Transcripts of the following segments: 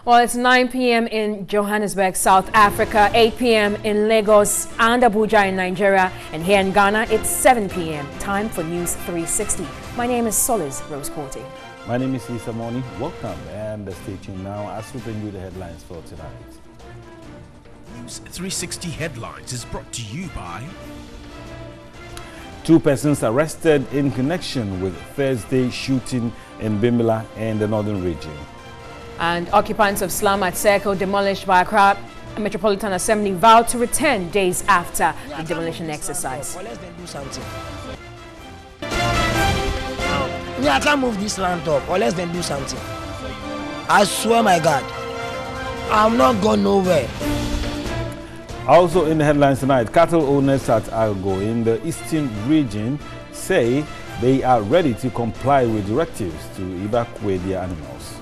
Well, it's 9 p.m. in Johannesburg, South Africa, 8 p.m. in Lagos and Abuja in Nigeria, and here in Ghana, it's 7 p.m. Time for News 360. My name is Solis Rose Corte. My name is Lisa Moni. Welcome, and stay tuned now as we bring you the headlines for tonight. News 360 Headlines is brought to you by... 2 persons arrested in connection with Thursday shooting in Bimbilla and the northern region. And occupants of slum at Circle demolished by Accra Metropolitan Assembly vowed to return days after the demolition exercise. Let's then do something. I can't move this land up, or let's then do something. I swear, my God, I'm not going nowhere. Also in the headlines tonight, cattle owners at Argo in the eastern region say they are ready to comply with directives to evacuate their animals.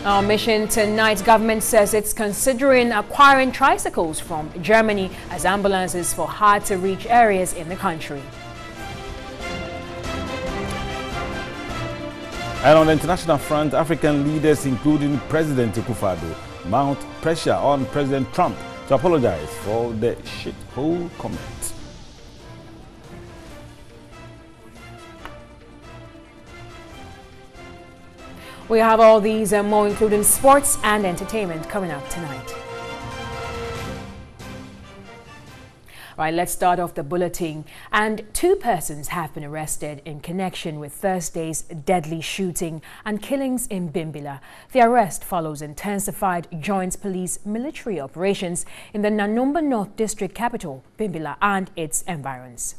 Our mission tonight, government says it's considering acquiring tricycles from Germany as ambulances for hard-to-reach areas in the country. And on the international front, African leaders, including President Akufo-Addo, mount pressure on President Trump to apologize for the shithole comment. We have all these and more, including sports and entertainment, coming up tonight. All right, let's start off the bulletin. And 2 persons have been arrested in connection with Thursday's deadly shooting and killings in Bimbilla. The arrest follows intensified joint police military operations in the Nanumba North District capital, Bimbilla, and its environs.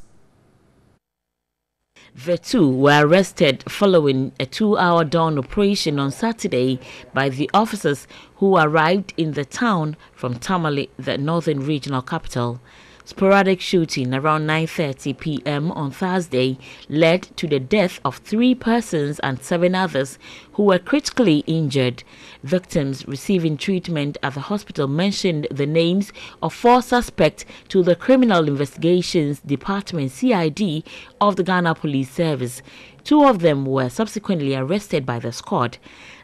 The 2 were arrested following a 2-hour dawn operation on Saturday by the officers who arrived in the town from Tamale, the northern regional capital. Sporadic shooting around 9:30 p.m. on Thursday led to the death of 3 persons and 7 others who were critically injured. Victims receiving treatment at the hospital mentioned the names of 4 suspects to the Criminal Investigations Department (CID) of the Ghana Police Service. 2 of them were subsequently arrested by the squad.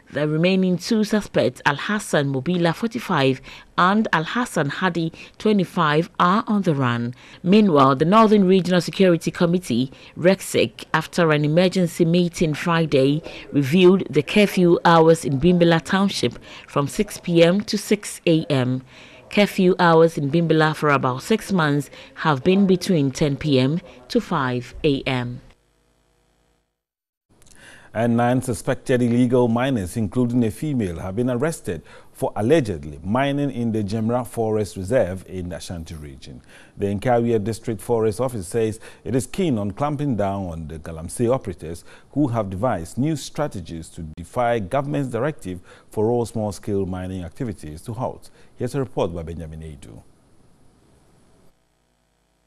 The remaining 2 suspects, Al-Hassan Mobila, 45, and Al-Hassan Hadi, 25, are on the run. Meanwhile, the Northern Regional Security Committee, RECSEC, after an emergency meeting Friday, reviewed the curfew hours in Bimbilla Township from 6 p.m. to 6 a.m. Curfew hours in Bimbilla for about 6 months have been between 10 p.m. to 5 a.m. And 9 suspected illegal miners, including a female, have been arrested for allegedly mining in the Jemra Forest Reserve in the Ashanti region. The Nkawie District Forest Office says it is keen on clamping down on the Galamsey operators who have devised new strategies to defy government's directive for all small-scale mining activities to halt. Here's a report by Benjamin Edu.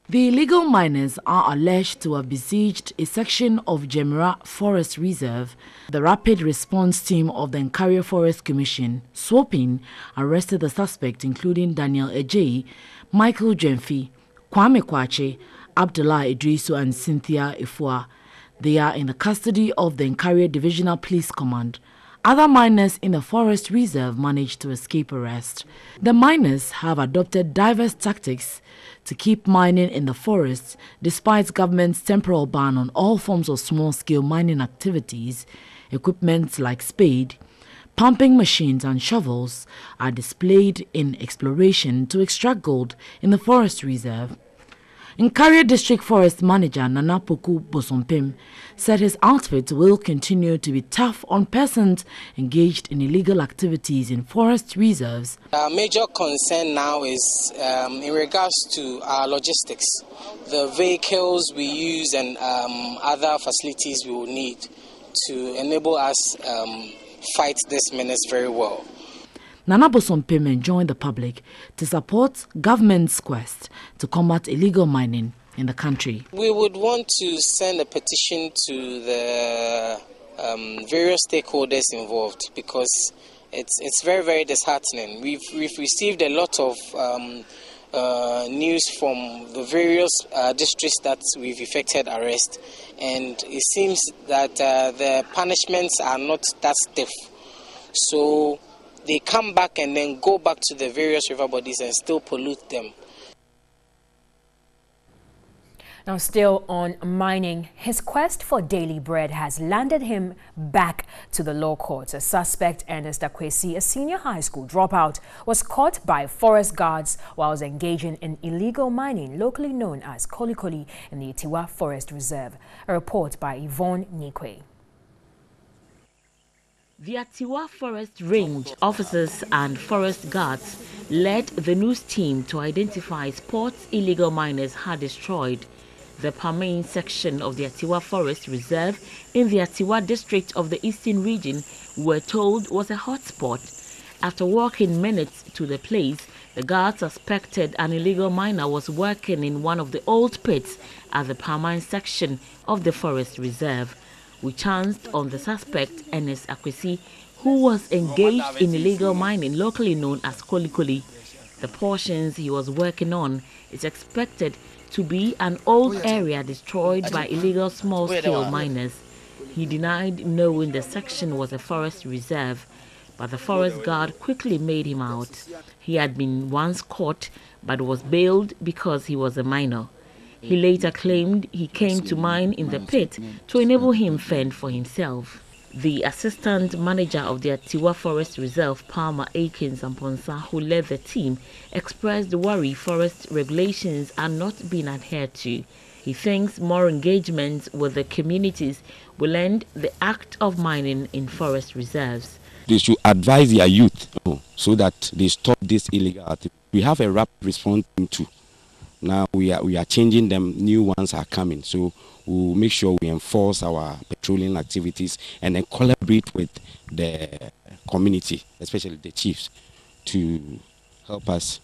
The illegal miners are alleged to have besieged a section of Jemra Forest Reserve. The Rapid Response Team of the Nkawie Forest Commission, SWOPIN, arrested the suspect, including Daniel Ejei, Michael Jemfi, Kwame Kwache, Abdullah Idrisu, and Cynthia Ifua. They are in the custody of the Nkawie Divisional Police Command. Other miners in the forest reserve managed to escape arrest. The miners have adopted diverse tactics to keep mining in the forests despite government's temporal ban on all forms of small-scale mining activities. Equipment like spade, pumping machines and shovels are displayed in exploration to extract gold in the forest reserve. Nkawie District Forest Manager Nana Poku Bosompim said his outfit will continue to be tough on persons engaged in illegal activities in forest reserves. Our major concern now is in regards to our logistics, the vehicles we use and other facilities we will need to enable us fight this menace very well. Nana Bosompim enjoined the public to support government's quest to combat illegal mining in the country. We would want to send a petition to the various stakeholders involved because it's very, very disheartening. We've received a lot of news from the various districts that we've effected arrest, and it seems that the punishments are not that stiff. So they come back and then go back to the various river bodies and still pollute them. Now, still on mining, his quest for daily bread has landed him back to the law courts. A suspect, Annexed Osu, a senior high school dropout, was caught by forest guards whilst engaging in illegal mining, locally known as kolikoli, in the Itiwa Forest Reserve. A report by Yvonne Nikwe. The Atiwa Forest Range officers and forest guards led the news team to identify spots illegal miners had destroyed. The Pamain section of the Atiwa Forest Reserve in the Atiwa district of the Eastern region were told was a hotspot. After walking minutes to the place, the guards suspected an illegal miner was working in one of the old pits at the Pamain section of the Forest Reserve. We chanced on the suspect, Annexed Osu, who was engaged in illegal mining locally known as kolikoli. The portions he was working on is expected to be an old area destroyed by illegal small-scale miners. He denied knowing the section was a forest reserve, but the forest guard quickly made him out. He had been once caught but was bailed because he was a minor. He later claimed he came to mine in the pit to enable him fend for himself. The assistant manager of the Atiwa Forest Reserve, Palmer Akins Amponsa, who led the team, expressed the worry forest regulations are not being adhered to. He thinks more engagements with the communities will end the act of mining in forest reserves. They should advise their youth so that they stop this illegality. We have a rapid response team too. Now we are changing them, new ones are coming. So we'll make sure we enforce our patrolling activities and then collaborate with the community, especially the chiefs, to help us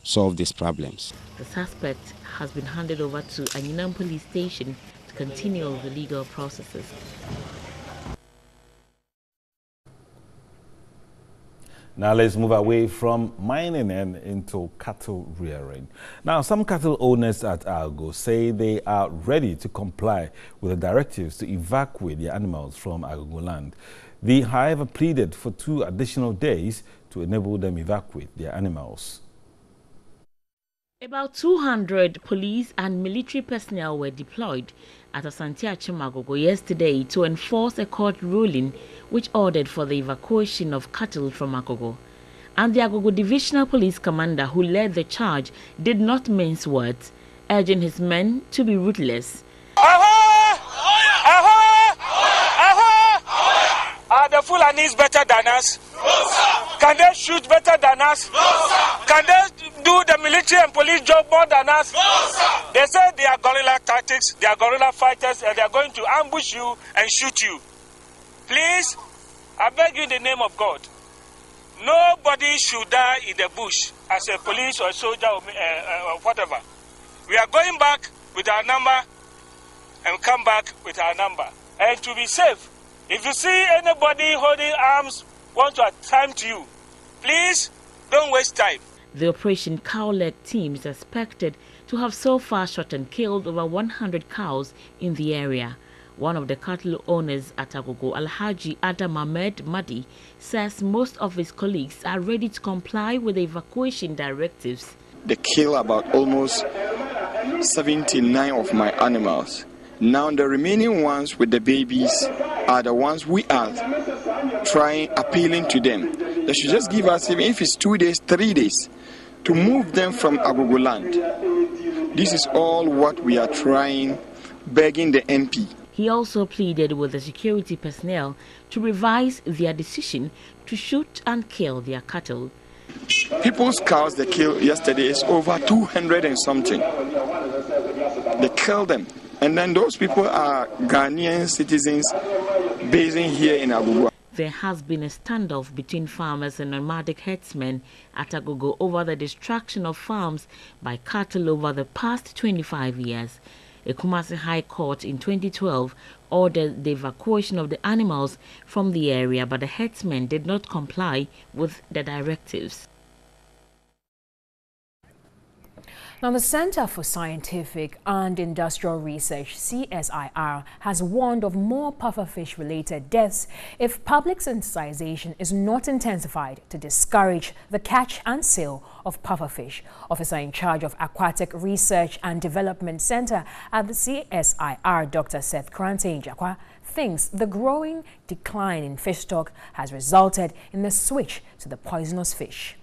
solve these problems. The suspect has been handed over to Anyinam police station to continue the legal processes. Now let's move away from mining and into cattle rearing. Now, some cattle owners at Ago say they are ready to comply with the directives to evacuate their animals from Agogo land. They, however, pleaded for 2 additional days to enable them evacuate their animals. About 200 police and military personnel were deployed at Asante Achem Agogo yesterday to enforce a court ruling which ordered for the evacuation of cattle from Agogo. And the Agogo Divisional Police Commander who led the charge did not mince words, urging his men to be ruthless. Are the Fulanis better than us? No, sir. Can they shoot better than us? No, sir. Can they do the military and police job more than us? No, sir. They say they are guerrilla tactics, they are guerrilla fighters, and they are going to ambush you and shoot you. Please, I beg you in the name of God, nobody should die in the bush as a police or a soldier or whatever. We are going back with our number and come back with our number. And to be safe, if you see anybody holding arms want to attempt you, please don't waste time. The Operation Cowleg team is expected to have so far shot and killed over 100 cows in the area. One of the cattle owners at Agogo, Alhaji Adam Ahmed Madi, says most of his colleagues are ready to comply with the evacuation directives. They kill about almost 79 of my animals. Now the remaining ones with the babies are the ones we are appealing to them. They should just give us, even if it's 2 days, 3 days, to move them from Agogo land. This is all what we are trying, begging the MP. He also pleaded with the security personnel to revise their decision to shoot and kill their cattle. People's cows they killed yesterday is over 200 and something. They killed them. And then those people are Ghanaian citizens basing here in Agogo. There has been a standoff between farmers and nomadic herdsmen at Agogo over the destruction of farms by cattle over the past 25 years. A Kumasi High Court in 2012 ordered the evacuation of the animals from the area, but the herdsmen did not comply with the directives. Now, the Center for Scientific and Industrial Research, CSIR, has warned of more pufferfish-related deaths if public sensitization is not intensified to discourage the catch and sale of pufferfish. Officer in charge of Aquatic Research and Development Center at the CSIR, Dr. Seth Kranting, thinks the growing decline in fish stock has resulted in the switch to the poisonous fish.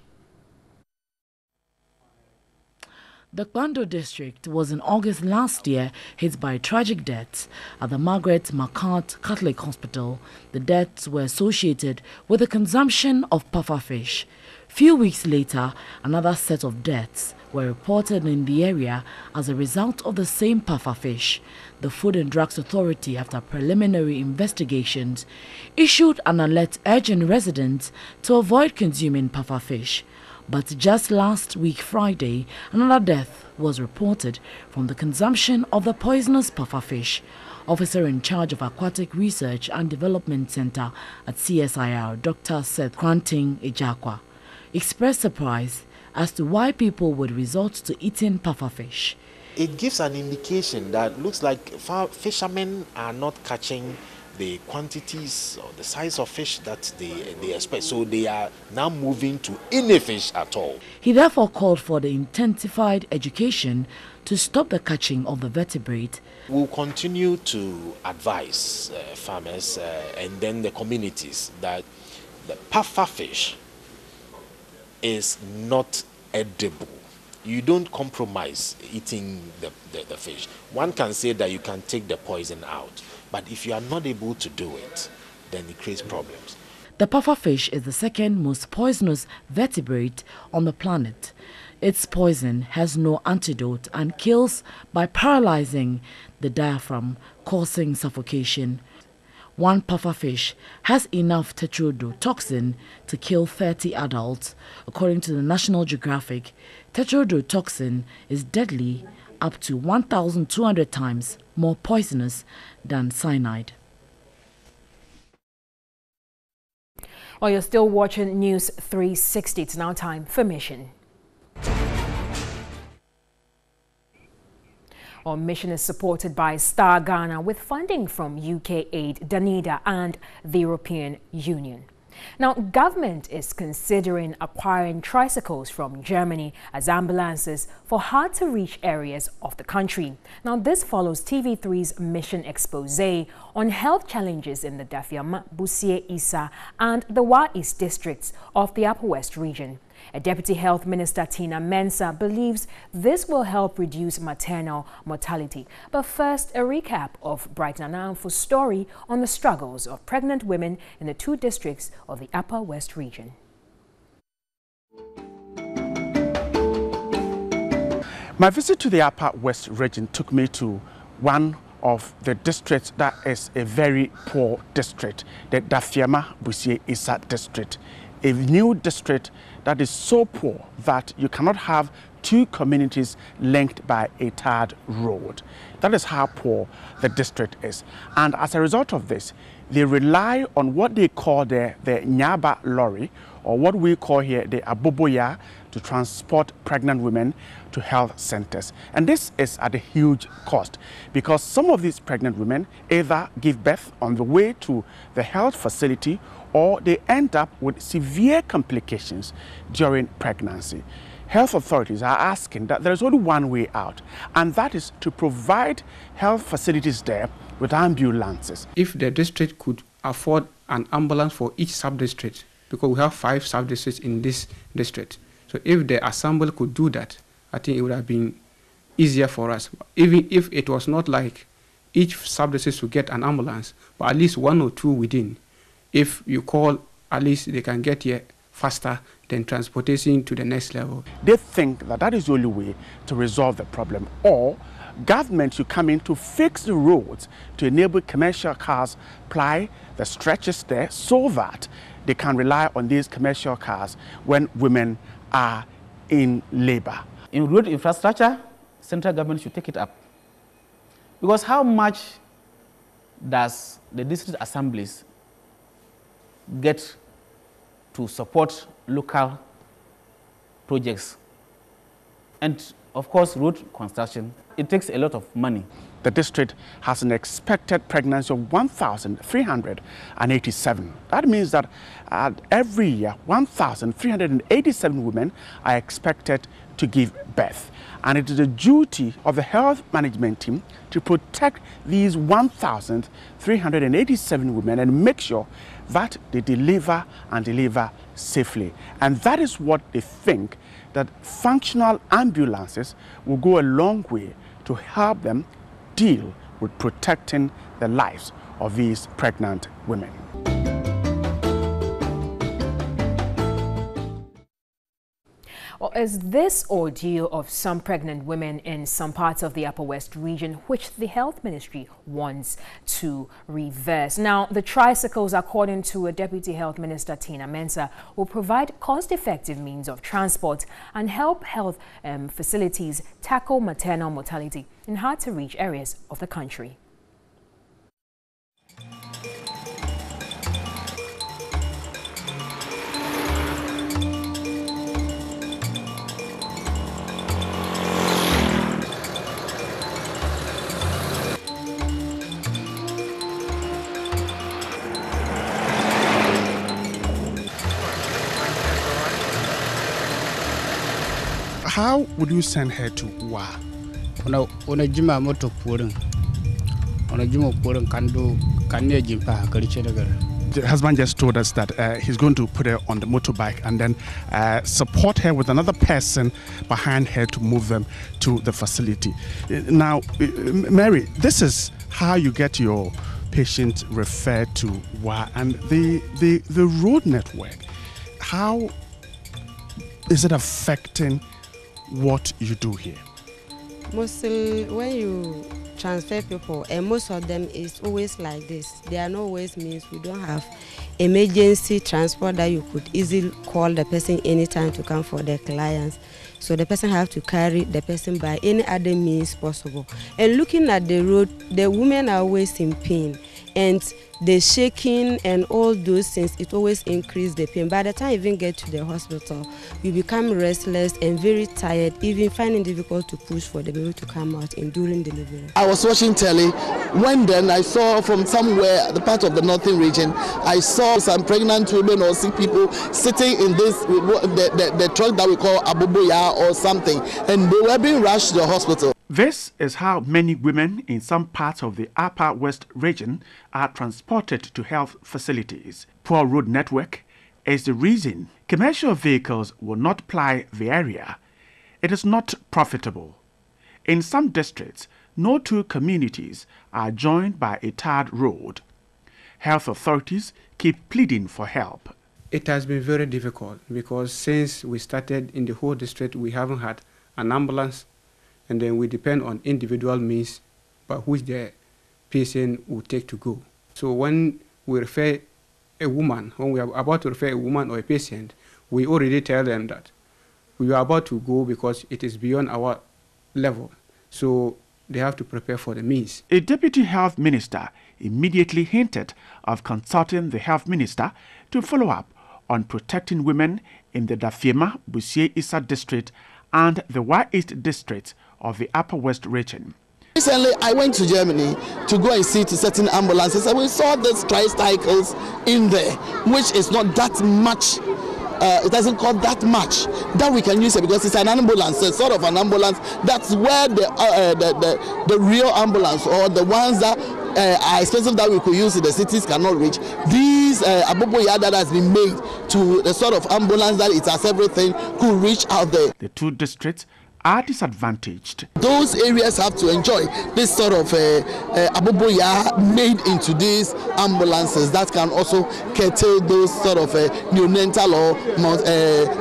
The Kwando district was in August last year hit by tragic deaths at the Margaret Macart Catholic Hospital. The deaths were associated with the consumption of pufferfish. Few weeks later, another set of deaths were reported in the area as a result of the same pufferfish. The Food and Drugs Authority, after preliminary investigations, issued an alert urging residents to avoid consuming pufferfish. But just last week, Friday, another death was reported from the consumption of the poisonous pufferfish. Officer in charge of Aquatic Research and Development Center at CSIR, Dr. Seth Kranting, expressed surprise as to why people would resort to eating pufferfish. It gives an indication that looks like fishermen are not catching the quantities or the size of fish that they expect. So they are now moving to any fish at all. He therefore called for the intensified education to stop the catching of the vertebrate. We'll continue to advise farmers and then the communities that the pufferfish is not edible. You don't compromise eating the fish. One can say that you can take the poison out, but if you are not able to do it, then it creates problems. The pufferfish is the second most poisonous vertebrate on the planet. Its poison has no antidote and kills by paralyzing the diaphragm, causing suffocation. One pufferfish has enough tetrodotoxin to kill 30 adults. According to the National Geographic, tetrodotoxin is deadly, up to 1,200 times more poisonous than cyanide. While you're still watching News 360, it's now time for Mission. Our mission is supported by Star Ghana with funding from UK Aid, Danida and the European Union. Now, government is considering acquiring tricycles from Germany as ambulances for hard-to-reach areas of the country. Now, this follows TV3's mission expose on health challenges in the Dafiama, Busie, Isa and the Wa East districts of the Upper West region. A Deputy Health Minister, Tina Mensah, believes this will help reduce maternal mortality. But first, a recap of Brighton Anamfo's story on the struggles of pregnant women in the 2 districts of the Upper West region. My visit to the Upper West region took me to one of the districts that is a very poor district, the Dafiama Busie Isa district, a new district that is so poor that you cannot have 2 communities linked by a tarred road. That is how poor the district is. And as a result of this, they rely on what they call the Nyaba lorry, or what we call here the Aboboya, to transport pregnant women to health centers. And this is at a huge cost because some of these pregnant women either give birth on the way to the health facility or they end up with severe complications during pregnancy. Health authorities are asking that there is only one way out, and that is to provide health facilities there with ambulances. If the district could afford an ambulance for each sub-district, because we have 5 sub-districts in this district, so if the assembly could do that, I think it would have been easier for us. Even if it was not like each sub-district would get an ambulance, but at least 1 or 2 within. If you call, at least they can get here faster than transportation to the next level. They think that that is the only way to resolve the problem, or government should come in to fix the roads to enable commercial cars ply the stretches there so that they can rely on these commercial cars when women are in labor. In road infrastructure, central government should take it up. Because how much does the district assemblies get to support local projects? And Of course, road construction, it takes a lot of money. The district has an expected pregnancy of 1,387. That means that every year, 1,387 women are expected to give birth. And it is the duty of the health management team to protect these 1,387 women and make sure that they deliver and deliver safely. And that is what they think, that functional ambulances will go a long way to help them deal with protecting the lives of these pregnant women. Well, is this ordeal of some pregnant women in some parts of the Upper West region, which the Health Ministry wants to reverse? Now, the Tricycles, according to a Deputy Health Minister, Tina Mensah, will provide cost-effective means of transport and help health facilities tackle maternal mortality in hard-to-reach areas of the country. How would you send her to Wa? Ona jima moto puring. Ona jima puring kanye jimpa karichedagara. The husband just told us that he's going to put her on the motorbike and then support her with another person behind her to move them to the facility. Now, Mary, this is how you get your patient referred to Wa, and the road network. How is it affecting what you do here? Mostly when you transfer people, and most of them is always like this. There are no always means we don't have emergency transport that you could easily call the person anytime to come for their clients. So the person have to carry the person by any other means possible. And looking at the road, the women are always in pain. And the shaking and all those things, it always increase the pain. By the time you even get to the hospital, you become restless and very tired, even finding it difficult to push for the baby to come out during delivery. I was watching telly when then I saw from somewhere, the part of the northern region, I saw some pregnant women or sick people sitting in this, the truck that we call Abubuya or something, and they were being rushed to the hospital. This is how many women in some parts of the Upper West region are transported to health facilities. Poor road network is the reason commercial vehicles will not ply the area. It is not profitable. In some districts, no two communities are joined by a tarred road. Health authorities keep pleading for help. It has been very difficult because since we started in the whole district, we haven't had an ambulance, and then we depend on individual means by which the patient will take to go. So when we refer a woman, when we are about to refer a woman or a patient, we already tell them that we are about to go because it is beyond our level. So they have to prepare for the means. A deputy health minister immediately hinted of consulting the health minister to follow up on protecting women in the Dafiema, Busie Isa district and the Wa East district of the Upper West region. Recently, I went to Germany to go and see to certain ambulances, and we saw these Tricycles in there, which is not that much. It doesn't cost that much that we can use it because it's an ambulance, a sort of an ambulance. That's where the real ambulance or the ones that are expensive that we could use in the cities cannot reach. These Abubuya that has been made to the sort of ambulance that it has everything could reach out there. The two districts are disadvantaged. Those areas have to enjoy this sort of Abubuya made into these ambulances that can also curtail those sort of neonatal or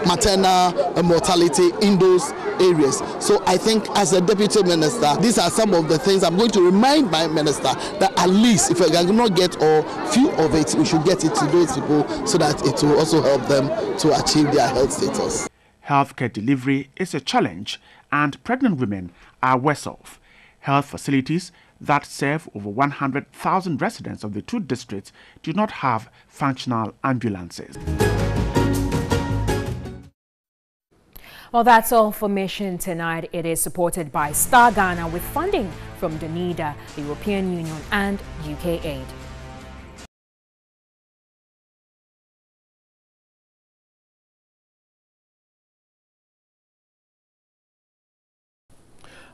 maternal mortality in those areas. So I think as a deputy minister, these are some of the things I'm going to remind my minister that at least if I cannot get a few of it, we should get it to those people so that it will also help them to achieve their health status. Healthcare delivery is a challenge and pregnant women are worse off. Health facilities that serve over 100,000 residents of the two districts do not have functional ambulances. Well, that's all for Mission Tonight. It is supported by Star Ghana with funding from DNIDA, the European Union and UK Aid.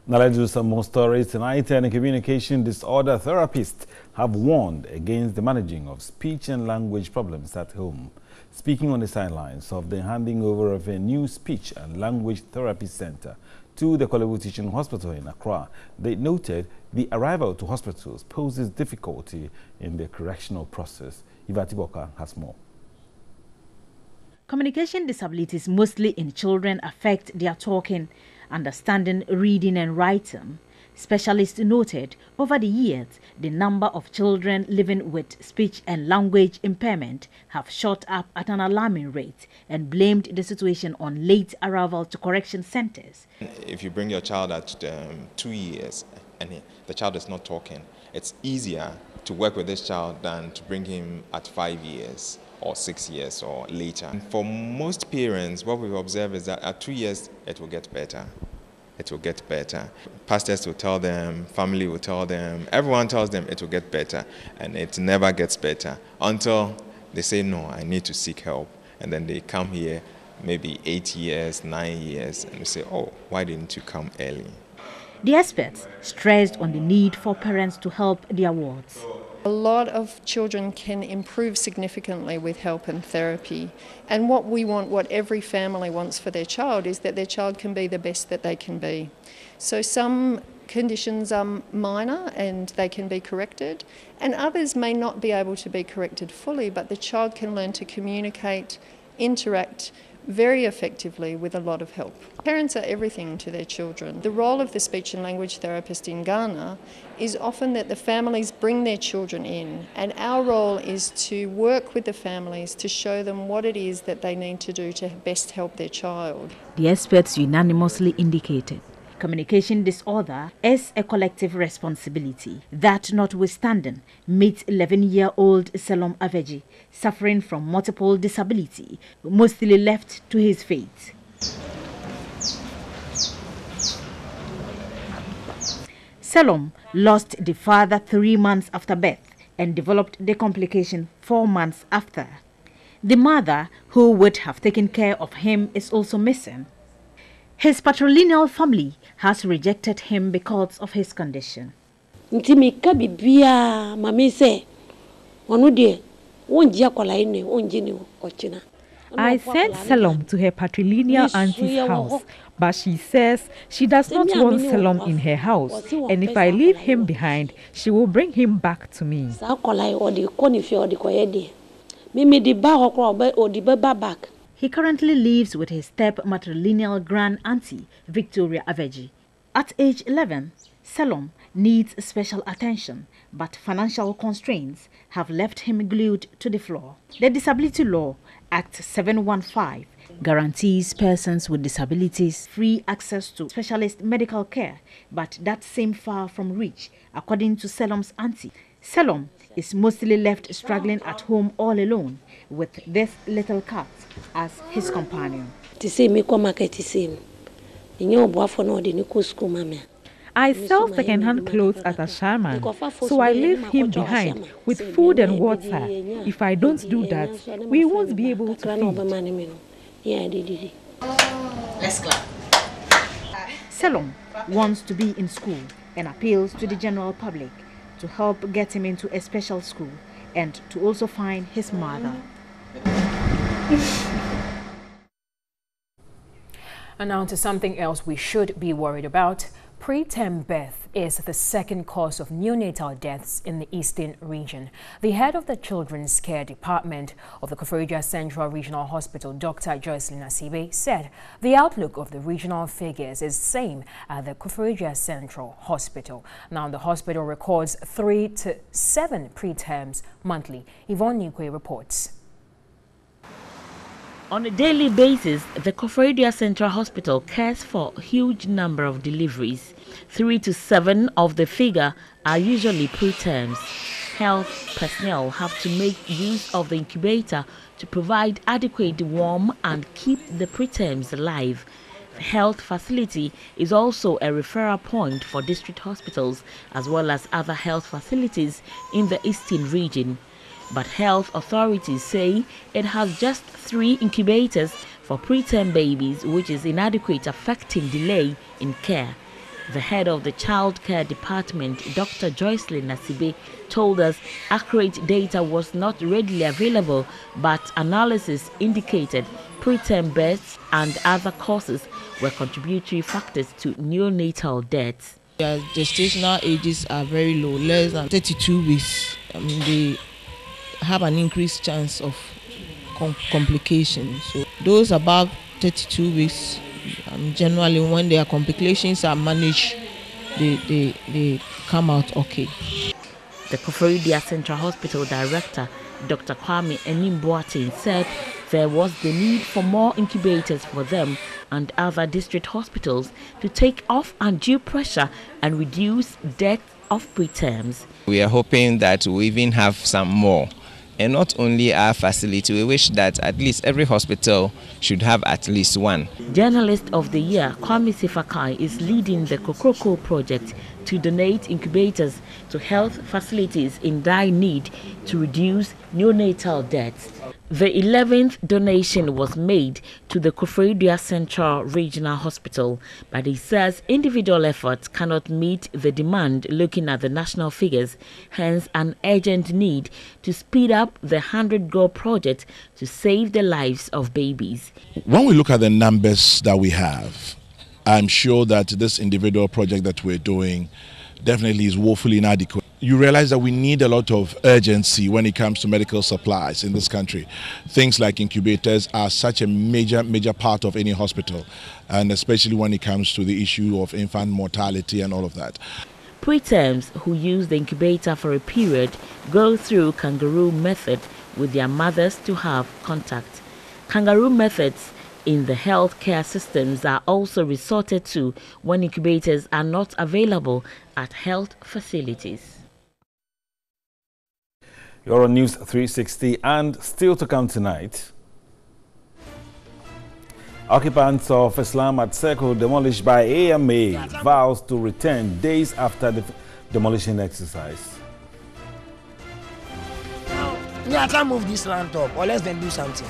Now let's do some more stories tonight. And communication disorder therapists have warned against the managing of speech and language problems at home. Speaking on the sidelines of the handing over of a new speech and language therapy center to the Kolebu Teaching Hospital in Accra, they noted the arrival to hospitals poses difficulty in the correctional process. Ivati Boka has more. Communication disabilities, mostly in children, affect their talking, understanding, reading and writing. Specialists noted over the years the number of children living with speech and language impairment have shot up at an alarming rate and blamed the situation on late arrival to correction centers. If you bring your child at 2 years and the child is not talking, it's easier to work with this child than to bring him at 5 years or 6 years or later. For most parents, what we've observed is that at 2 years, it will get better. It will get better. Pastors will tell them, family will tell them, everyone tells them it will get better, and it never gets better until they say, no, I need to seek help. And then they come here maybe 8 years, 9 years, and they say, oh, why didn't you come early? The experts stressed on the need for parents to help their wards. A lot of children can improve significantly with help and therapy. And what we want, what every family wants for their child, is that their child can be the best that they can be. So some conditions are minor and they can be corrected, and others may not be able to be corrected fully, but the child can learn to communicate, interact very effectively with a lot of help. Parents are everything to their children. The role of the speech and language therapist in Ghana is often that the families bring their children in, and our role is to work with the families to show them what it is that they need to do to best help their child. The experts unanimously indicated communication disorder is a collective responsibility. That notwithstanding, meet 11-year-old Selom Aveji, suffering from multiple disability, mostly left to his fate. Selom lost the father 3 months after birth and developed the complication 4 months after. The mother, who would have taken care of him, is also missing. His patrilineal family has rejected him because of his condition. I sent Selom to her patrilineal auntie's house, but she says she does not want Selom in her house, and if I leave him behind, she will bring him back to me. He currently lives with his step-matrilineal grand-auntie, Victoria Aveji. At age 11, Selom needs special attention, but financial constraints have left him glued to the floor. The Disability Law, Act 715, guarantees persons with disabilities free access to specialist medical care, but that seems far from reach, according to Selom's auntie. Selom is mostly left struggling at home all alone, with this little cat as his companion. I sell second-hand clothes at a shaman, so I leave him behind with food and water. If I don't do that, we won't be able to feed. Let's clap. Selom wants to be in school and appeals to the general public to help get him into a special school and to also find his mother. And now to something else we should be worried about. Preterm birth is the second cause of neonatal deaths in the Eastern region. The head of the Children's Care Department of the Koforidua Central Regional Hospital, Dr. Joycelyn Asibe, said the outlook of the regional figures is the same at the Koforidua Central Hospital. Now, the hospital records 3 to 7 preterms monthly. Yvonne Nikwe reports. On a daily basis, the Koforidua Central Hospital cares for a huge number of deliveries. 3 to 7 of the figure are usually preterms. Health personnel have to make use of the incubator to provide adequate warmth and keep the preterms alive. health facility is also a referral point for district hospitals as well as other health facilities in the eastern region. But health authorities say it has just 3 incubators for preterm babies, which is inadequate, affecting delay in care. The head of the child care department, Dr. Joycelyn Nasibe, told us accurate data was not readily available, but analysis indicated preterm births and other causes were contributory factors to neonatal deaths. Their gestational ages are very low, less than 32 weeks. They have an increased chance of complications. So those above 32 weeks, generally when their complications are managed, they come out okay. The Koforidua Central Hospital Director, Dr. Kwame Enimboatin, said there was the need for more incubators for them and other district hospitals to take off undue pressure and reduce death of preterms. We are hoping that we even have some more. And not only our facility, we wish that at least every hospital should have at least one. Journalist of the Year, Kwame Sifakai, is leading the Kokroko project to donate incubators to health facilities in dire need to reduce neonatal deaths. The 11th donation was made to the Koforidua Central Regional Hospital, but he says individual efforts cannot meet the demand looking at the national figures, hence an urgent need to speed up the 100-go project to save the lives of babies. When we look at the numbers that we have, I'm sure that this individual project that we're doing definitely is woefully inadequate. You realize that we need a lot of urgency when it comes to medical supplies in this country. Things like incubators are such a major part of any hospital, and especially when it comes to the issue of infant mortality and all of that. Preterms who use the incubator for a period go through kangaroo method with their mothers to have contact. Kangaroo methods in the healthcare systems are also resorted to when incubators are not available at health facilities. You're on News 360, and still to come tonight. Occupants of Islam at Circle demolished by AMA vows to return days after the demolition exercise. I can't move this land up unless they do something.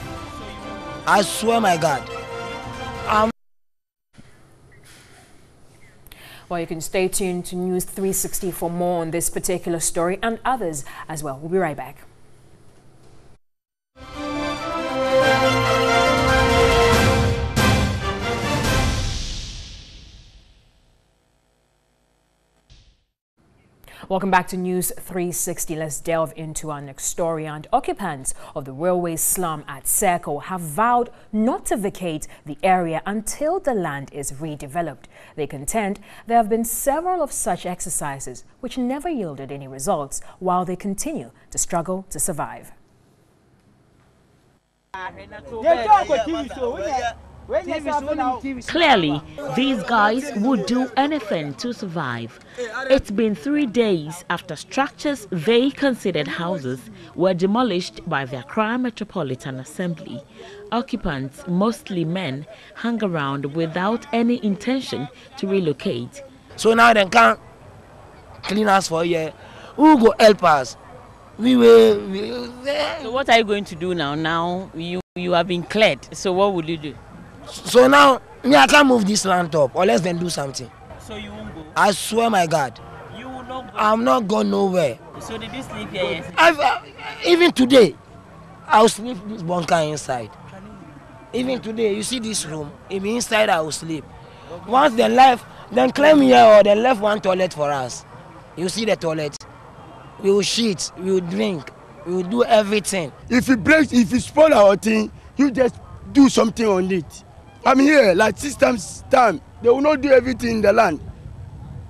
I swear my God. Well, you can stay tuned to News 360 for more on this particular story and others as well. We'll be right back. Welcome back to News 360. Let's delve into our next story. And occupants of the railway slum at Circle have vowed not to vacate the area until the land is redeveloped. They contend there have been several of such exercises which never yielded any results, while they continue to struggle to survive. Clearly, these guys would do anything to survive. It's been 3 days after structures they considered houses were demolished by the Accra Metropolitan Assembly. Occupants, mostly men, hung around without any intention to relocate. So now they can't clean us for a year. Who go help us? So what are you going to do now? Now you have been cleared. So what will you do? So now, I can't move this land up unless they do something. So you won't go? I swear my God. You will not go? I'm not going nowhere. So did you sleep here yesterday? Even today, I'll sleep this bunker inside. Even today, you see this room, if inside I will sleep. Okay. Once they left, then claim here or they left one toilet for us. You see the toilet. We will shit, we will drink, we will do everything. If it breaks, if it spoil our thing, you just do something on it. I'm here, like 6 times time. They will not do everything in the land.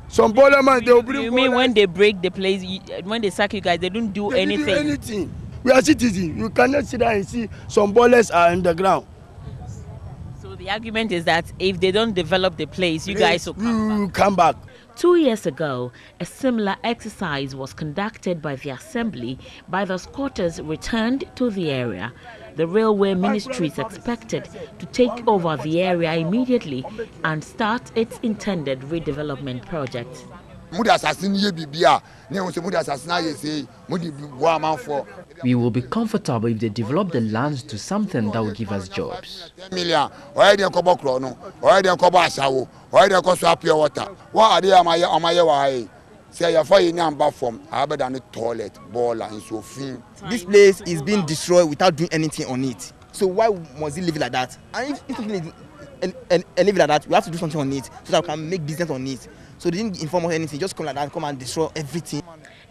Some border man, they will bring. You mean when they break the place, when they sack you guys, they don't do anything? They don't do anything. We are citizens. You cannot sit down and see some ballers are on the ground. So the argument is that if they don't develop the place, you guys will come back. 2 years ago, a similar exercise was conducted by the Assembly by the squatters returned to the area. The Railway Ministry is expected to take over the area immediately and start its intended redevelopment project. We will be comfortable if they develop the lands to something that will give us jobs. This place is being destroyed without doing anything on it. So why must it live like that? And if something is live like that, we have to do something on it so that we can make business on it. So they didn't inform us anything, just come like that, come and destroy everything.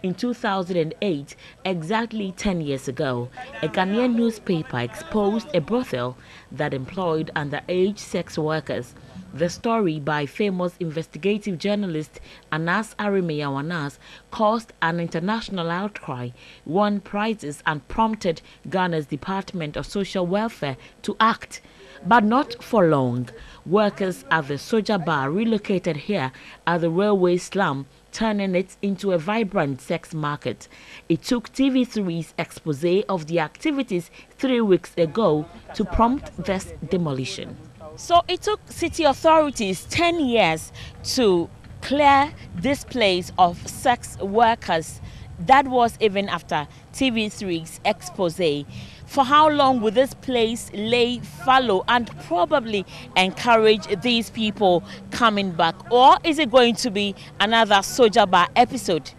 In 2008, exactly 10 years ago, a Ghanaian newspaper exposed a brothel that employed underage sex workers. The story by famous investigative journalist Anas Arimeyawanas caused an international outcry, won prizes and prompted Ghana's Department of Social Welfare to act. But not for long. Workers at the Soja Bar relocated here at the railway slum, turning it into a vibrant sex market. It took TV3's expose of the activities 3 weeks ago to prompt this demolition. So it took city authorities 10 years to clear this place of sex workers. That was even after TV3's expose. For how long will this place lay fallow and probably encourage these people coming back? Or is it going to be another Soja Bar episode?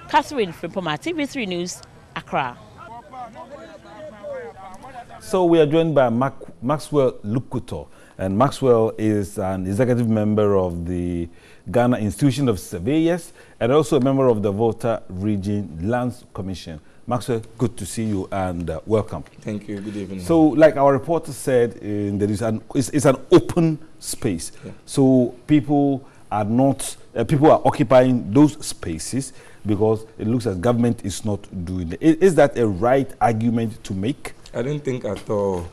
Catherine from TV3 News, Accra. So we are joined by Mack Maxwell Lukuto. And Maxwell is an executive member of the Ghana Institution of Surveyors and also a member of the Volta Region Lands Commission. Maxwell, good to see you and welcome. Thank you. Good evening. So, like our reporter said, there is it's an open space. Yeah. So people are not people are occupying those spaces because it looks as government is not doing it. Is that a right argument to make? I don't think at all.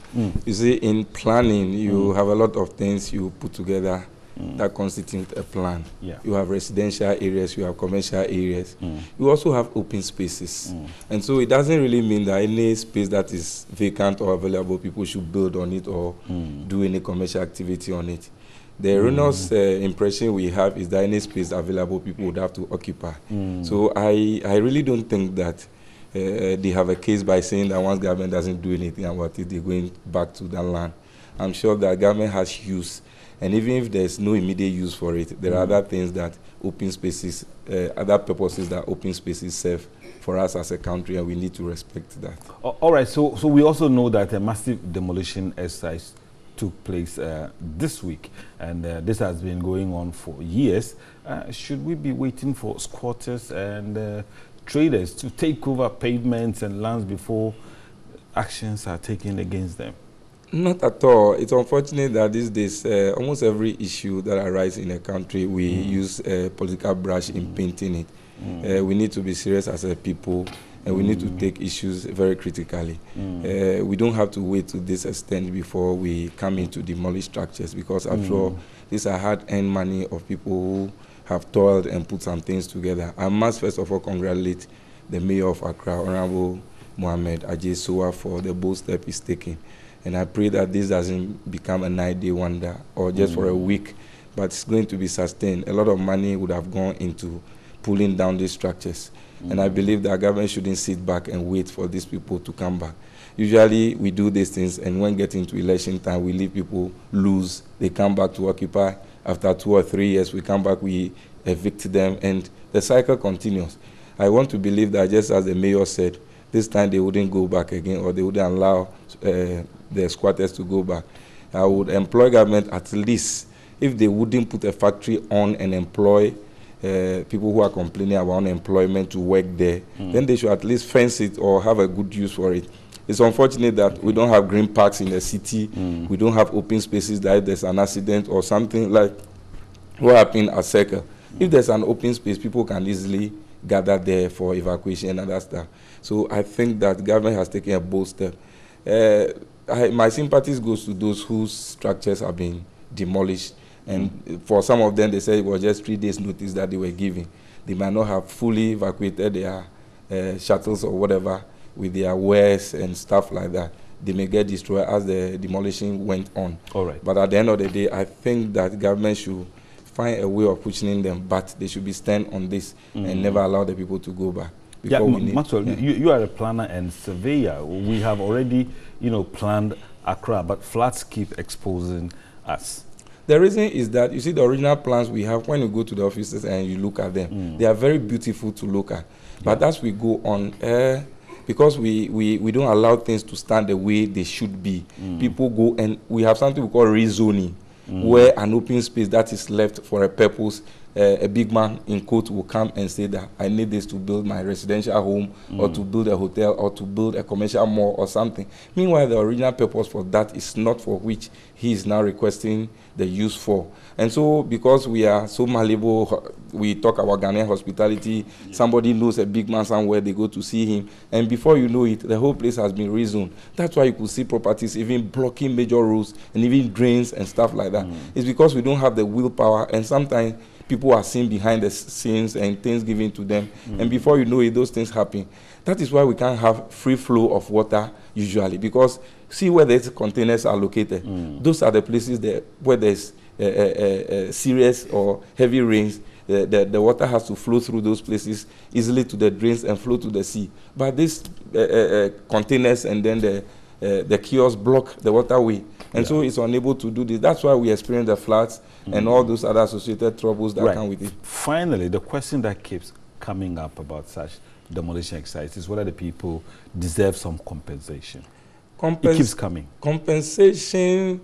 You see, in planning, you have a lot of things you put together that constitute a plan. Yeah. You have residential areas, you have commercial areas. You also have open spaces. And so it doesn't really mean that any space that is vacant or available, people should build on it or do any commercial activity on it. The erroneous impression we have is that any space available, people would have to occupy. So I really don't think that they have a case by saying that once government doesn't do anything about it, they're going back to that land. I'm sure that government has use, and even if there's no immediate use for it, there are other things that open spaces, other purposes that open spaces serve for us as a country, and we need to respect that. All right, so we also know that a massive demolition exercise took place this week, and this has been going on for years. Should we be waiting for squatters and traders to take over pavements and lands before actions are taken against them? Not at all. It's unfortunate that these days, almost every issue that arises in a country, we use a political brush in painting it. We need to be serious as a people, and we need to take issues very critically. We don't have to wait to this extent before we come in to demolish structures, because after all, these are hard-earned money of people who have toiled and put some things together. I must first of all congratulate the Mayor of Accra, Honorable Mohamed Ajay-Sowa, for the bold step he's taking. And I pray that this doesn't become a 9-day wonder or just for a week, but it's going to be sustained. A lot of money would have gone into pulling down these structures. And I believe that government shouldn't sit back and wait for these people to come back. Usually we do these things, and when getting to election time, we leave people loose. They come back to occupy. After 2 or 3 years, we come back, we evict them, and the cycle continues. I want to believe that, just as the mayor said, this time they wouldn't go back again, or they wouldn't allow the squatters to go back. I would employ government at least, if they wouldn't put a factory on and employ people who are complaining about unemployment to work there, then they should at least fence it or have a good use for it. It's unfortunate that we don't have green parks in the city. We don't have open spaces that if there's an accident or something like what happened at Circle. If there's an open space, people can easily gather there for evacuation and other stuff. So I think that government has taken a bold step. My sympathies goes to those whose structures have been demolished. And for some of them, they said it was just 3 days notice that they were giving. They might not have fully evacuated their shuttles or whatever with their wares and stuff like that. They may get destroyed as the demolition went on. All right. But at the end of the day, I think that government should find a way of cushioning them, but they should be stern on this and never allow the people to go back. Yeah, Maxwell, you are a planner and surveyor. We have already, planned Accra, but floods keep exposing us. The reason is that, you see, the original plans we have, when you go to the offices and you look at them, they are very beautiful to look at. But as we go on, because we don't allow things to stand the way they should be, people go, and we have something we call rezoning, where an open space that is left for a purpose, a big man in court will come and say that I need this to build my residential home or to build a hotel or to build a commercial mall or something. Meanwhile, the original purpose for that is not for which he is now requesting the use for. And so, because we are so malleable, we talk about Ghanaian hospitality, somebody knows a big man somewhere, they go to see him, and before you know it, the whole place has been rezoned. That's why you could see properties even blocking major roads and even drains and stuff like that. It's because we don't have the willpower, and sometimes people are seen behind the scenes and things given to them, and before you know it, those things happen. That is why we can't have free flow of water usually, because see where these containers are located. Those are the places where there's serious or heavy rains. The water has to flow through those places easily to the drains and flow to the sea. But these containers and then the kiosks block the waterway, and so it's unable to do this. That's why we experience the floods and all those other associated troubles that come with it. Finally, the question that keeps coming up about such demolition exercises is whether the people deserve some compensation. It keeps coming. Compensation,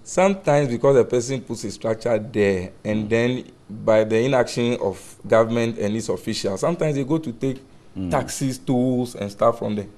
sometimes because the person puts a structure there, and then by the inaction of government and its officials, sometimes they go to take taxes, tolls, and stuff from them.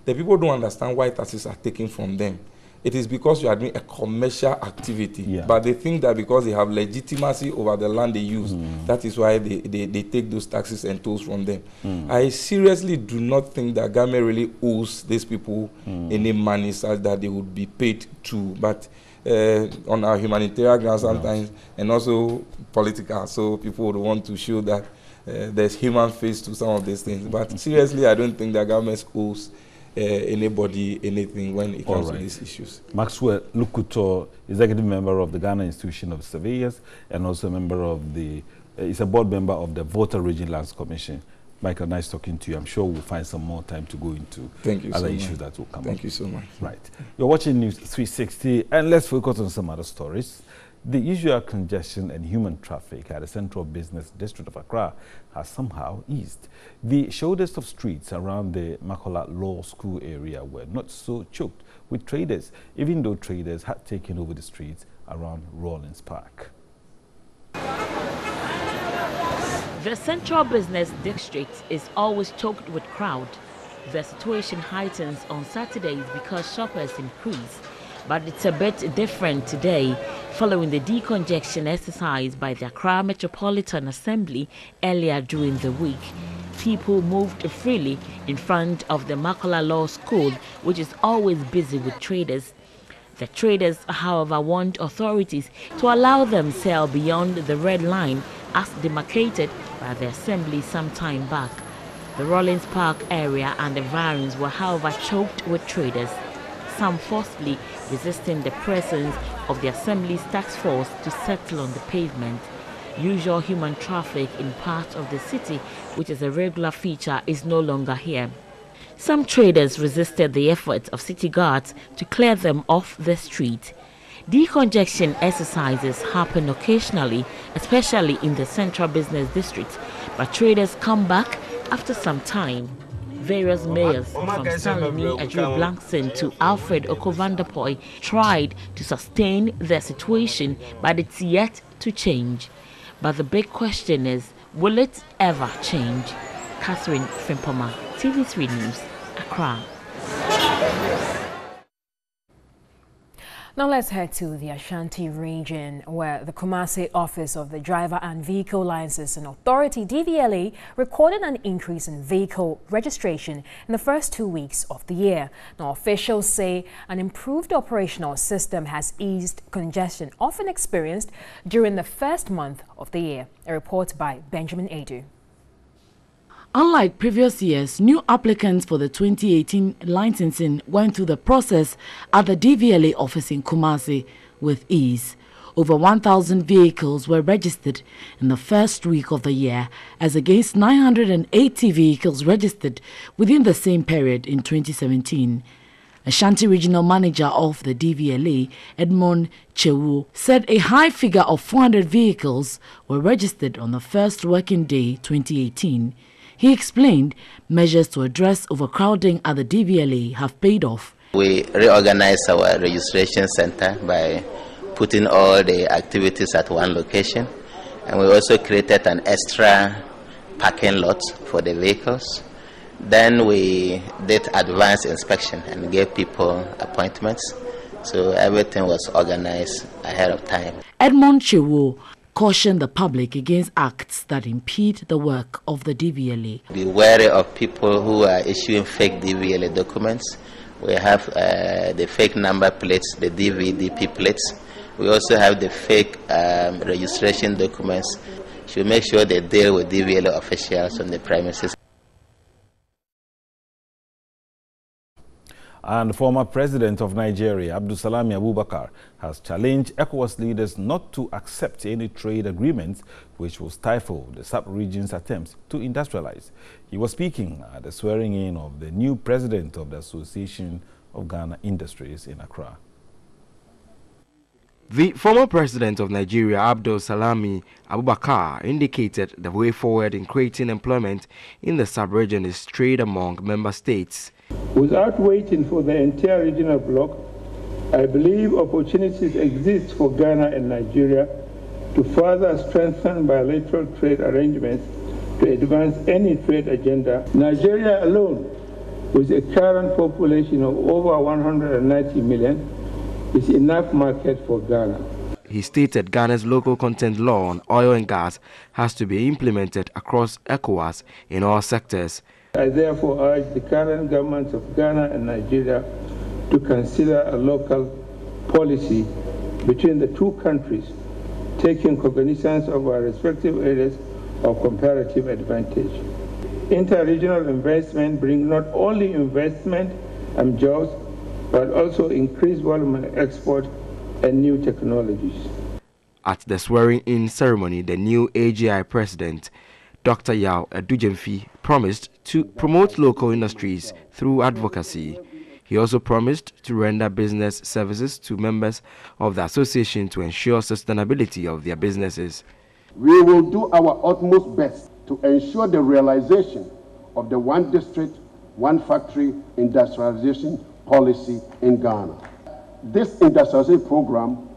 The people don't understand why taxes are taken from them. It is because you are doing a commercial activity, but they think that because they have legitimacy over the land they use, that is why they take those taxes and tolls from them. I seriously do not think that government really owes these people any money such that they would be paid to, but on our humanitarian grounds sometimes, and also political, so people would want to show that there's human face to some of these things. But seriously, I don't think that government owes anybody anything when it comes to these issues. Maxwell Lukuto, executive member of the Ghana Institution of Surveyors and also a member of the, is a board member of the Volta Region Lands Commission. Michael, nice talking to you. I'm sure we'll find some more time to go into other issues that will come up. Thank you so much. Right. You're watching News 360, and let's focus on some other stories. The usual congestion and human traffic at the central business district of Accra has somehow eased. The shoulders of streets around the Makola Law School area were not so choked with traders, even though traders had taken over the streets around Rawlins Park. The central business district is always choked with crowd. The situation heightens on Saturdays because shoppers increase. But it's a bit different today, following the decongestion exercise by the Accra Metropolitan Assembly earlier during the week. People moved freely in front of the Makola Law School, which is always busy with traders. The traders, however, want authorities to allow them sell beyond the red line as demarcated by the Assembly some time back. The Rawlins Park area and the environs were, however, choked with traders, some forcibly resisting the presence of the Assembly's task force to settle on the pavement. Usual human traffic in parts of the city, which is a regular feature, is no longer here. Some traders resisted the efforts of city guards to clear them off the street. Decongestion exercises happen occasionally, especially in the central business district, but traders come back after some time. Various mayors from Salome Adjue Blankson to Alfred Okovandapoy tried to sustain their situation, but it's yet to change. But the big question is, will it ever change? Catherine Frimpoma, TV3 News, Accra. Now let's head to the Ashanti region, where the Kumasi office of the Driver and Vehicle Licensing Authority (DVLA) recorded an increase in vehicle registration in the first 2 weeks of the year. Now officials say an improved operational system has eased congestion often experienced during the first month of the year. A report by Benjamin Adu. Unlike previous years, new applicants for the 2018 licensing went through the process at the DVLA office in Kumasi with ease. Over 1,000 vehicles were registered in the first week of the year, as against 980 vehicles registered within the same period in 2017. Ashanti Regional Manager of the DVLA, Edmond Chewu, said a high figure of 400 vehicles were registered on the first working day 2018. He explained measures to address overcrowding at the DVLA have paid off. We reorganized our registration center by putting all the activities at one location, and we also created an extra parking lot for the vehicles. Then we did advanced inspection and gave people appointments, so everything was organized ahead of time. Edmond Chewu cautioned the public against acts that impede the work of the DVLA. Be wary of people who are issuing fake DVLA documents. We have the fake number plates, the DVDP plates. We also have the fake registration documents. Should make sure they deal with DVLA officials on the premises. And former president of Nigeria, Abdulsalami Abubakar, has challenged ECOWAS leaders not to accept any trade agreements which will stifle the sub-region's attempts to industrialize. He was speaking at the swearing-in of the new president of the Association of Ghana Industries in Accra. The former president of Nigeria, Abdulsalami Abubakar, indicated the way forward in creating employment in the sub-region is trade among member states. Without waiting for the entire regional bloc, I believe opportunities exist for Ghana and Nigeria to further strengthen bilateral trade arrangements to advance any trade agenda. Nigeria alone, with a current population of over 190 million, is enough market for Ghana. He stated Ghana's local content law on oil and gas has to be implemented across ECOWAS in all sectors. I therefore urge the current governments of Ghana and Nigeria to consider a local policy between the two countries, taking cognizance of our respective areas of comparative advantage. Inter-regional investment brings not only investment and jobs, but also increased volume of export and new technologies. At the swearing-in ceremony, the new AGI president, Dr. Yao Edujemfi, promised to promote local industries through advocacy. He also promised to render business services to members of the association to ensure sustainability of their businesses. We will do our utmost best to ensure the realization of the one district, one factory industrialization policy in Ghana. This industrialization program,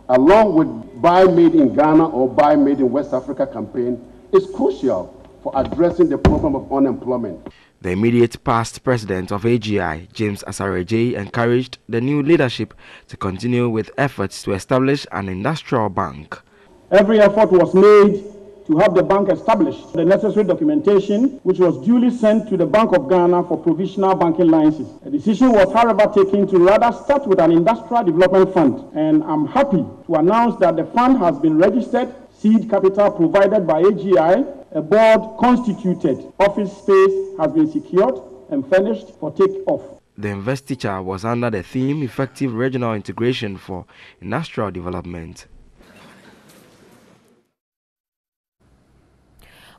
along with Buy Made in Ghana or Buy Made in West Africa campaign, is crucial for addressing the problem of unemployment. The immediate past president of AGI, James Asareje, encouraged the new leadership to continue with efforts to establish an industrial bank. Every effort was made to have the bank established. The necessary documentation, which was duly sent to the Bank of Ghana for provisional banking licenses. A decision was, however, taken to rather start with an industrial development fund. And I'm happy to announce that the fund has been registered, seed capital provided by AGI, a board constituted, office space has been secured and furnished for take-off. The investiture was under the theme Effective Regional Integration for Industrial Development.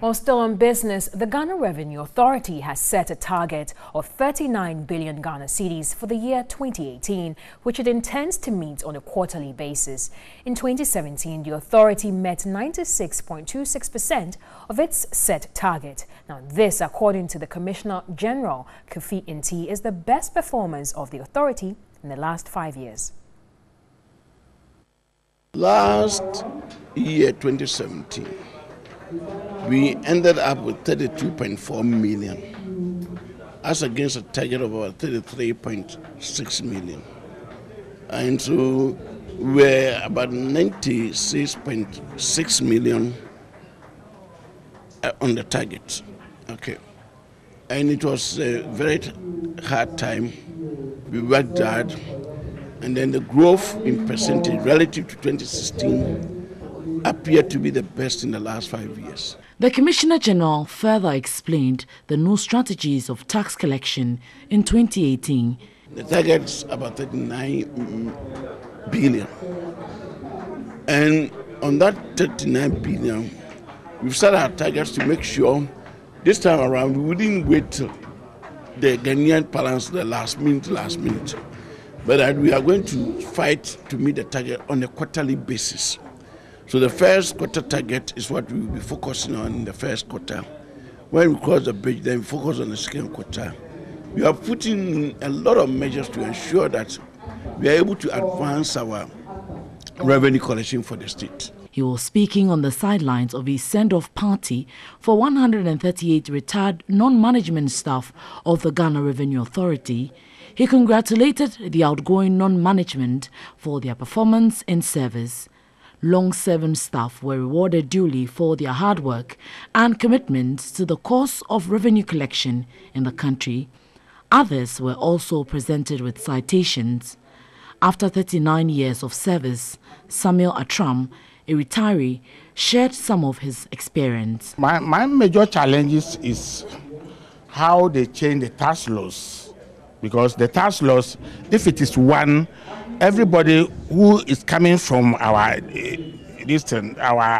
While still on business, the Ghana Revenue Authority has set a target of 39 billion Ghana cedis for the year 2018, which it intends to meet on a quarterly basis. In 2017, the authority met 96.26% of its set target. Now, this, according to the Commissioner General, Kofi Nti, is the best performance of the authority in the last 5 years. Last year, 2017, we ended up with 32.4 million, as against a target of about 33.6 million. And so we're about 96.6 million on the target. Okay. And it was a very hard time. We worked hard. And then the growth in percentage relative to 2016 appeared to be the best in the last 5 years. The Commissioner General further explained the new strategies of tax collection in 2018. The target is about 39 billion. And on that 39 billion, we've set our targets to make sure this time around we wouldn't wait till the Ghanaian balance the last minute. But that we are going to fight to meet the target on a quarterly basis. So the first quarter target is what we will be focusing on in the first quarter. When we cross the bridge, then we focus on the second quarter. We are putting in a lot of measures to ensure that we are able to advance our revenue collection for the state. He was speaking on the sidelines of his send-off party for 138 retired non-management staff of the Ghana Revenue Authority. He congratulated the outgoing non-management for their performance in service. Long-serving staff were rewarded duly for their hard work and commitment to the cause of revenue collection in the country. Others were also presented with citations. After 39 years of service, Samuel Atram, a retiree, shared some of his experience. My major challenges is how they change the tax laws. Because the tax laws, if it is one, everybody who is coming from our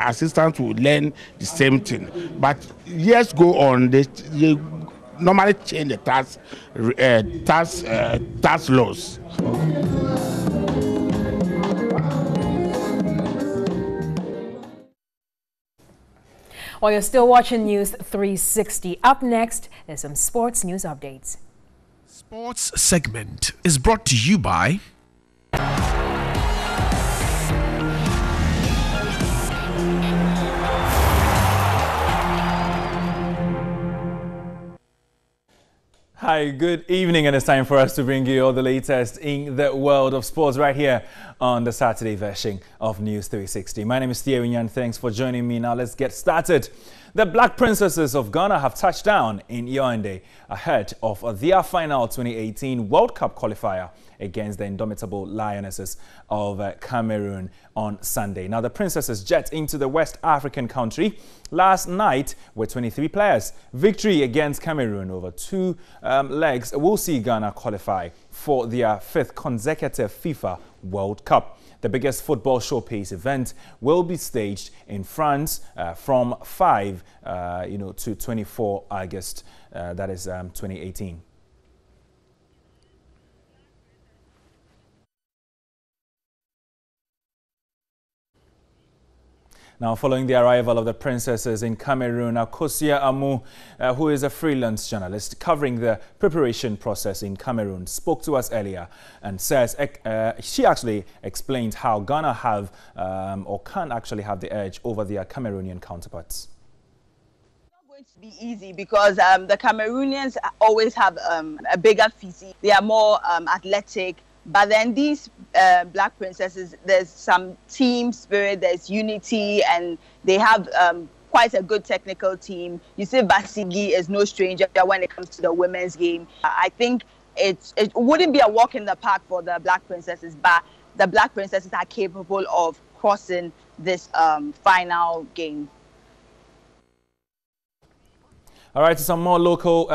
assistants will learn the same thing. But years go on, they normally change the tax laws. While you're still watching News 360, up next, there's some sports news updates. Sports segment is brought to you by Hi, good evening, and it's time for us to bring you all the latest in the world of sports right here on the Saturday version of News 360. My name is Thierry Nyan. Thanks for joining me. Now let's get started. The Black Princesses of Ghana have touched down in Yaoundé ahead of their final 2018 World Cup qualifier against the indomitable Lionesses of Cameroon on Sunday. Now, the Princesses jet into the West African country last night with 23 players. Victory against Cameroon over two legs will see Ghana qualify for their 5th consecutive FIFA World Cup. The biggest football showcase event will be staged in France from 5 to 24 August, that is 2018. Now, following the arrival of the princesses in Cameroon, Akosia Amu, who is a freelance journalist covering the preparation process in Cameroon, spoke to us earlier and says she actually explained how Ghana have or can actually have the edge over their Cameroonian counterparts. It's not going to be easy because the Cameroonians always have a bigger physique. They are more athletic. But then these Black Princesses, there's some team spirit, there's unity, and they have quite a good technical team. You see, Basigi is no stranger when it comes to the women's game. I think it wouldn't be a walk in the park for the Black Princesses, but the Black Princesses are capable of crossing this final game. All right, some more local,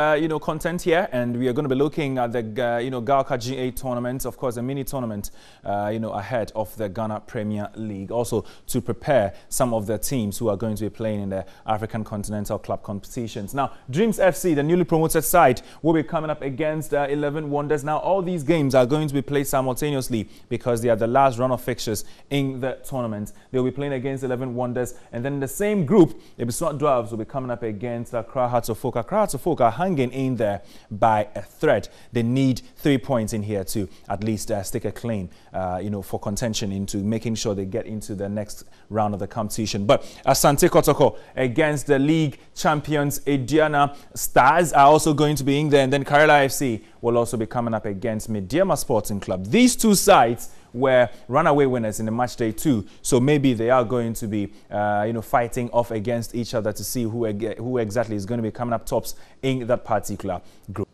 content here, and we are going to be looking at the, Galka G8 tournament, of course, a mini tournament, ahead of the Ghana Premier League, also to prepare some of the teams who are going to be playing in the African Continental Club competitions. Now, Dreams FC, the newly promoted side, will be coming up against 11 Wonders. Now, all these games are going to be played simultaneously because they are the last run of fixtures in the tournament. They'll be playing against 11 Wonders, and then in the same group, the Biswat Dwarves will be coming up against Accra Traffic are hanging in there by a thread. They need 3 points in here to at least stick a claim, for contention into making sure they get into the next round of the competition. But Asante Kotoko against the league champions Ediana Stars are also going to be in there, and then Karela FC will also be coming up against Mediama Sporting Club. These two sides were runaway winners in the match day 2. So maybe they are going to be, fighting off against each other to see who exactly is going to be coming up tops in that particular group.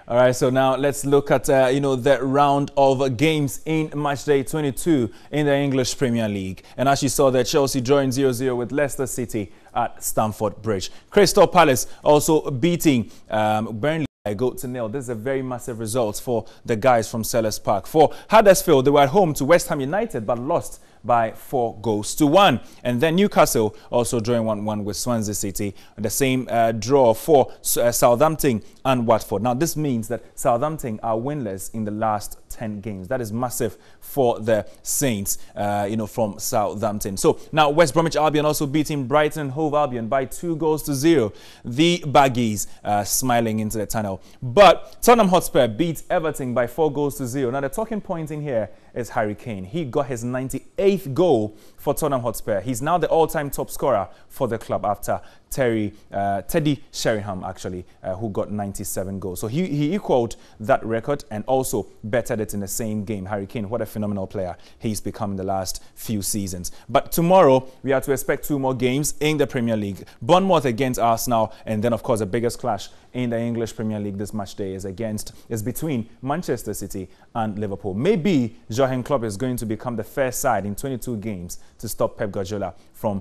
All right, so now let's look at, the round of games in match day 22 in the English Premier League. And as you saw there, Chelsea drawing 0-0 with Leicester City at Stamford Bridge. Crystal Palace also beating Burnley by 1-0. This is a very massive result for the guys from Selhurst Park. For Huddersfield, they were at home to West Ham United but lost by 4-1. And then Newcastle also drawing 1-1 with Swansea City. The same draw for Southampton and Watford. Now this means that Southampton are winless in the last 10 games. That is massive for the Saints, from Southampton. So now West Bromwich Albion also beating Brighton and Hove Albion by 2-0. The Baggies smiling into the tunnel. But Tottenham Hotspur beats Everton by 4-0. Now the talking point in here is Harry Kane. He got his 98th goal for Tottenham Hotspur. He's now the all-time top scorer for the club after Teddy Sheringham, actually, who got 97 goals. So he equaled that record and also bettered it in the same game. Harry Kane, what a phenomenal player he's become in the last few seasons. But tomorrow, we have to expect 2 more games in the Premier League. Bournemouth against Arsenal, and then, of course, the biggest clash in the English Premier League this match day is between Manchester City and Liverpool. Maybe Jurgen Klopp is going to become the first side in 22 games to stop Pep Guardiola from,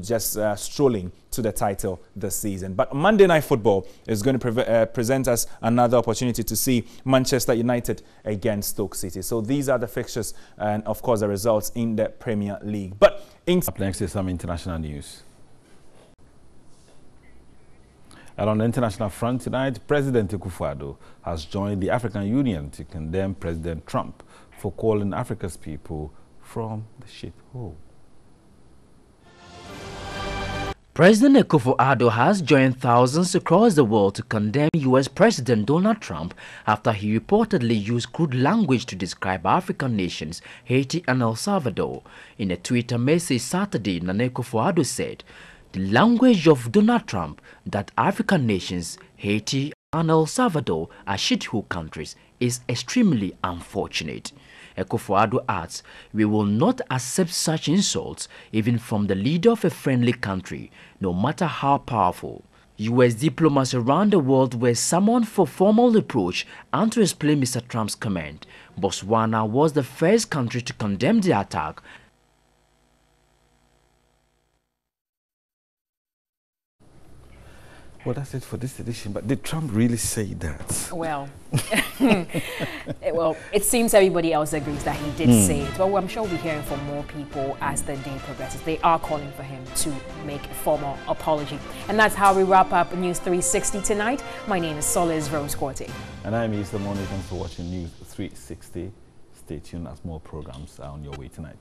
just strolling to the title this season. But Monday Night Football is going to present us another opportunity to see Manchester United against Stoke City. So these are the fixtures and, of course, the results in the Premier League. But up next is some international news. And on the international front tonight, President Akufo-Addo has joined the African Union to condemn President Trump for calling Africa's people from the shithole. President Akufo-Addo has joined thousands across the world to condemn U.S. President Donald Trump after he reportedly used crude language to describe African nations, Haiti and El Salvador. In a Twitter message Saturday, Nana Akufo-Addo said, "The language of Donald Trump that African nations, Haiti and El Salvador are shithole countries is extremely unfortunate." Akufo-Addo adds, "We will not accept such insults even from the leader of a friendly country, no matter how powerful." U.S. diplomats around the world were summoned for formal approach and to explain Mr. Trump's comment. Botswana was the first country to condemn the attack. Well, that's it for this edition. But did Trump really say that? Well, it seems everybody else agrees that he did say it. Well, I'm sure we'll be hearing from more people as the day progresses. They are calling for him to make a formal apology. And that's how we wrap up News 360 tonight. My name is Solis Rose Corte. And I'm East Lamoni. Thanks for watching News 360. Stay tuned as more programs are on your way tonight.